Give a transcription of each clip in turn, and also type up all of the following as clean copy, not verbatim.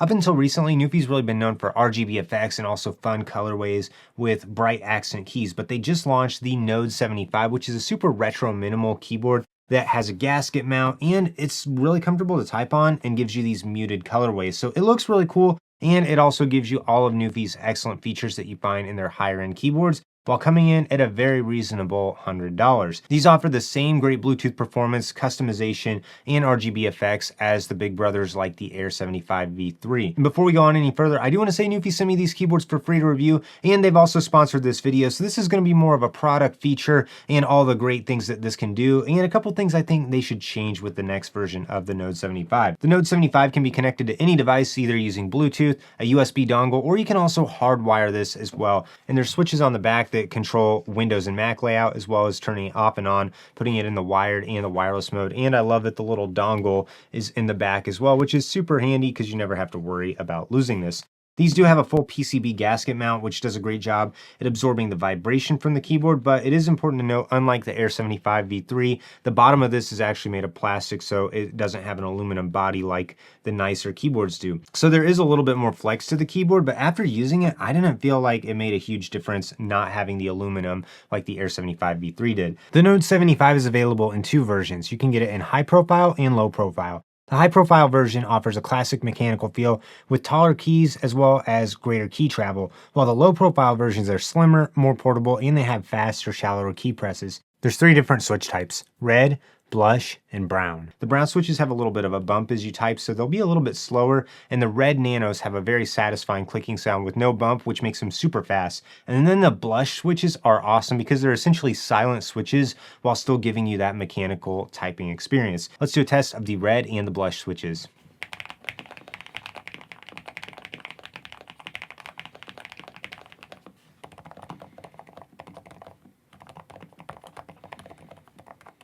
Up until recently, NuPhy's really been known for RGB effects and also fun colorways with bright accent keys, but they just launched the Node75, which is a super retro minimal keyboard that has a gasket mount, and it's really comfortable to type on and gives you these muted colorways. So it looks really cool, and it also gives you all of NuPhy's excellent features that you find in their higher end keyboards, while coming in at a very reasonable $100. These offer the same great Bluetooth performance, customization, and RGB effects as the big brothers like the Air 75 V3. And before we go on any further, I do want to say NuPhy sent me these keyboards for free to review, and they've also sponsored this video, so this is going to be more of a product feature and all the great things that this can do, and a couple things I think they should change with the next version of the Node75. The Node75 can be connected to any device, either using Bluetooth, a USB dongle, or you can also hardwire this as well. And there's switches on the back that control Windows and Mac layout, as well as turning it off and on, putting it in the wired and the wireless mode. And I love that the little dongle is in the back as well, which is super handy because you never have to worry about losing this. These do have a full PCB gasket mount, which does a great job at absorbing the vibration from the keyboard, but it is important to note, unlike the Air 75 V3, the bottom of this is actually made of plastic, so it doesn't have an aluminum body like the nicer keyboards do. So there is a little bit more flex to the keyboard, but after using it, I didn't feel like it made a huge difference not having the aluminum like the Air 75 V3 did. The Node 75 is available in two versions. You can get it in high profile and low profile. The high profile version offers a classic mechanical feel with taller keys as well as greater key travel, while the low profile versions are slimmer, more portable, and they have faster, shallower key presses. There's three different switch types: red, blush, and brown. The brown switches have a little bit of a bump as you type, so they'll be a little bit slower, and the red nanos have a very satisfying clicking sound with no bump, which makes them super fast. And then the blush switches are awesome because they're essentially silent switches while still giving you that mechanical typing experience. Let's do a test of the red and the blush switches.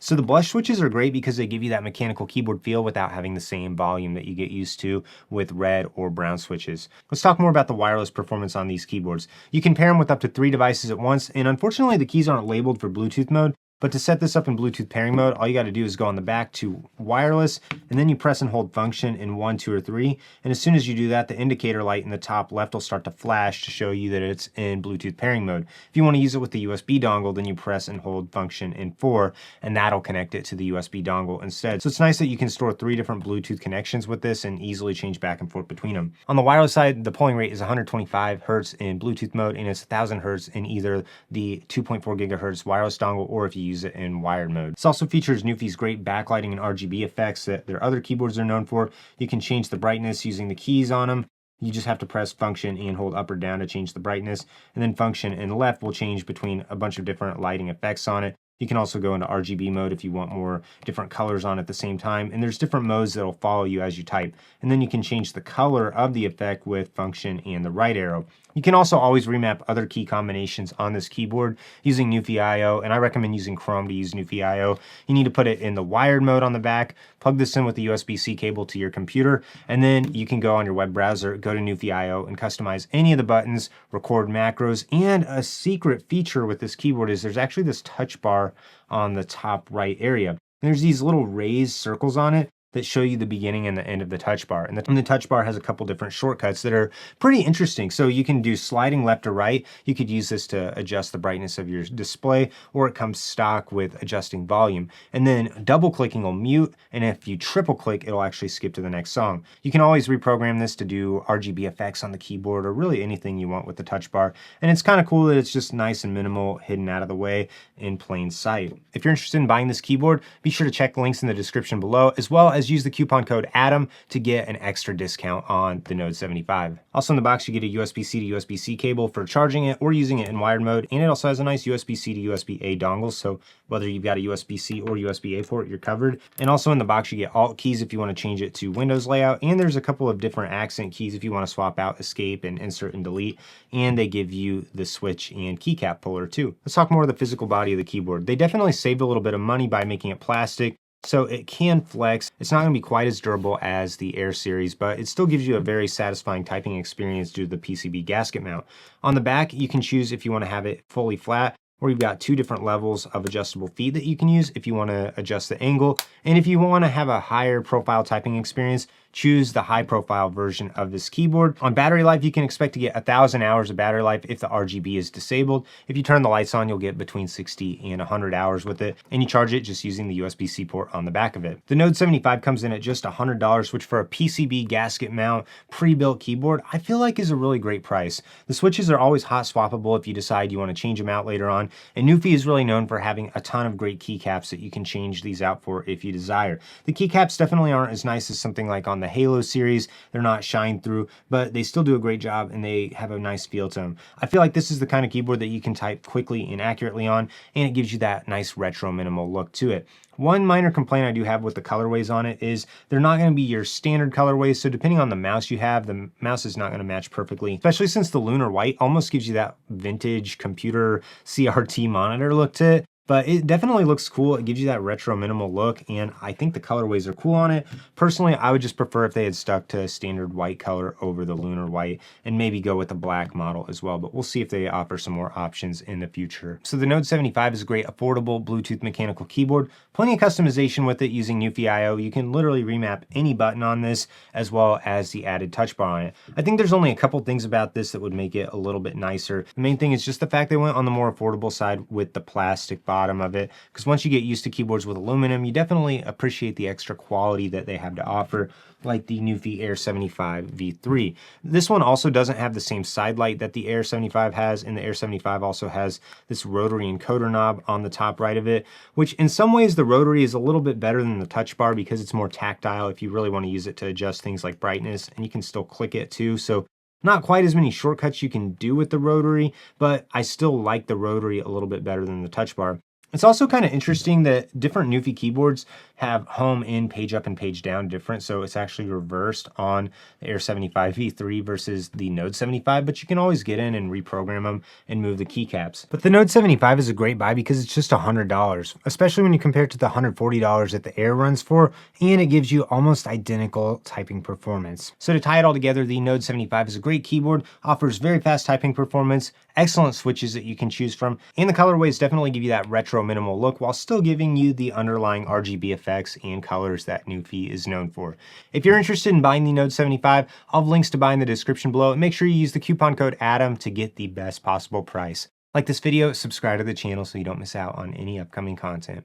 So the blush switches are great because they give you that mechanical keyboard feel without having the same volume that you get used to with red or brown switches. Let's talk more about the wireless performance on these keyboards. You can pair them with up to 3 devices at once, and unfortunately the keys aren't labeled for Bluetooth mode. But to set this up in Bluetooth pairing mode, all you got to do is go on the back to wireless, and then you press and hold function in 1, 2, or 3. And as soon as you do that, the indicator light in the top left will start to flash to show you that it's in Bluetooth pairing mode. If you want to use it with the USB dongle, then you press and hold function in 4, and that'll connect it to the USB dongle instead. So it's nice that you can store 3 different Bluetooth connections with this and easily change back and forth between them. On the wireless side, the polling rate is 125 Hz in Bluetooth mode, and it's 1000 Hz in either the 2.4 GHz wireless dongle or if you use it in wired mode. This also features NuPhy's great backlighting and RGB effects that their other keyboards are known for. You can change the brightness using the keys on them. You just have to press function and hold up or down to change the brightness, and then function and left will change between a bunch of different lighting effects on it. You can also go into RGB mode if you want more different colors on at the same time, and there's different modes that'll follow you as you type. And then you can change the color of the effect with function and the right arrow. You can also always remap other key combinations on this keyboard using NuPhy IO, and I recommend using Chrome to use NuPhy IO. You need to put it in the wired mode on the back, plug this in with the USB-C cable to your computer, and then you can go on your web browser, go to NuPhy IO, and customize any of the buttons, record macros. And a secret feature with this keyboard is there's actually this touch bar on the top right area. And there's these little raised circles on it that show you the beginning and the end of the touch bar. And the touch bar has a couple different shortcuts that are pretty interesting. So you can do sliding left or right. You could use this to adjust the brightness of your display, or it comes stock with adjusting volume. And then double clicking will mute, and if you triple click, it'll actually skip to the next song. You can always reprogram this to do RGB effects on the keyboard or really anything you want with the touch bar. And it's kind of cool that it's just nice and minimal, hidden out of the way in plain sight. If you're interested in buying this keyboard, be sure to check the links in the description below, as well as use the coupon code ADAM to get an extra discount on the Node75. Also in the box, you get a USB-C to USB-C cable for charging it or using it in wired mode, and it also has a nice USB-C to USB-A dongle, so whether you've got a USB-C or USB-A port, you're covered. And also in the box, you get Alt keys if you want to change it to Windows layout, and there's a couple of different accent keys if you want to swap out Escape and Insert and Delete, and they give you the switch and keycap puller too. Let's talk more of the physical body of the keyboard. They definitely saved a little bit of money by making it plastic, so it can flex. It's not going to be quite as durable as the Air series, but it still gives you a very satisfying typing experience due to the PCB gasket mount. On the back, you can choose if you want to have it fully flat, or you've got 2 different levels of adjustable feet that you can use if you want to adjust the angle. And if you want to have a higher profile typing experience, choose the high profile version of this keyboard. On battery life, you can expect to get 1,000 hours of battery life if the RGB is disabled. If you turn the lights on, you'll get between 60 and 100 hours with it, and you charge it just using the USB-C port on the back of it. The Node75 comes in at just $100, which for a PCB gasket mount pre-built keyboard, I feel like is a really great price. The switches are always hot swappable if you decide you want to change them out later on, and NuPhy is really known for having a ton of great keycaps that you can change these out for if you desire. The keycaps definitely aren't as nice as something like on the Halo series. They're not shine through, but they still do a great job and they have a nice feel to them. I feel like this is the kind of keyboard that you can type quickly and accurately on, and it gives you that nice retro minimal look to it. One minor complaint I do have with the colorways on it is they're not going to be your standard colorways, so depending on the mouse you have, the mouse is not going to match perfectly, especially since the lunar white almost gives you that vintage computer CRT monitor look to it. But it definitely looks cool. It gives you that retro minimal look, and I think the colorways are cool on it. Personally, I would just prefer if they had stuck to a standard white color over the lunar white and maybe go with the black model as well, but we'll see if they offer some more options in the future. So the Node75 is a great affordable Bluetooth mechanical keyboard. Plenty of customization with it using NuPhy IO. You can literally remap any button on this as well as the added touch bar on it. I think there's only a couple things about this that would make it a little bit nicer. The main thing is just the fact they went on the more affordable side with the plastic bottom of it, because once you get used to keyboards with aluminum, you definitely appreciate the extra quality that they have to offer, like the NuPhy Air 75 V3. This one also doesn't have the same side light that the Air 75 has, and the Air 75 also has this rotary encoder knob on the top right of it, which in some ways the rotary is a little bit better than the touch bar because it's more tactile if you really want to use it to adjust things like brightness, and you can still click it too. So not quite as many shortcuts you can do with the rotary, but I still like the rotary a little bit better than the touch bar. It's also kind of interesting that different NuPhy keyboards have home in, page up, and page down different, so it's actually reversed on the Air 75 V3 versus the Node75, but you can always get in and reprogram them and move the keycaps. But the Node75 is a great buy because it's just $100, especially when you compare it to the $140 that the Air runs for, and it gives you almost identical typing performance. So to tie it all together, the Node75 is a great keyboard, offers very fast typing performance, excellent switches that you can choose from, and the colorways definitely give you that retro minimal look while still giving you the underlying RGB effects and colors that NuPhy is known for. If you're interested in buying the Node75, I'll have links to buy in the description below, and make sure you use the coupon code ADAM to get the best possible price. Like this video, subscribe to the channel so you don't miss out on any upcoming content.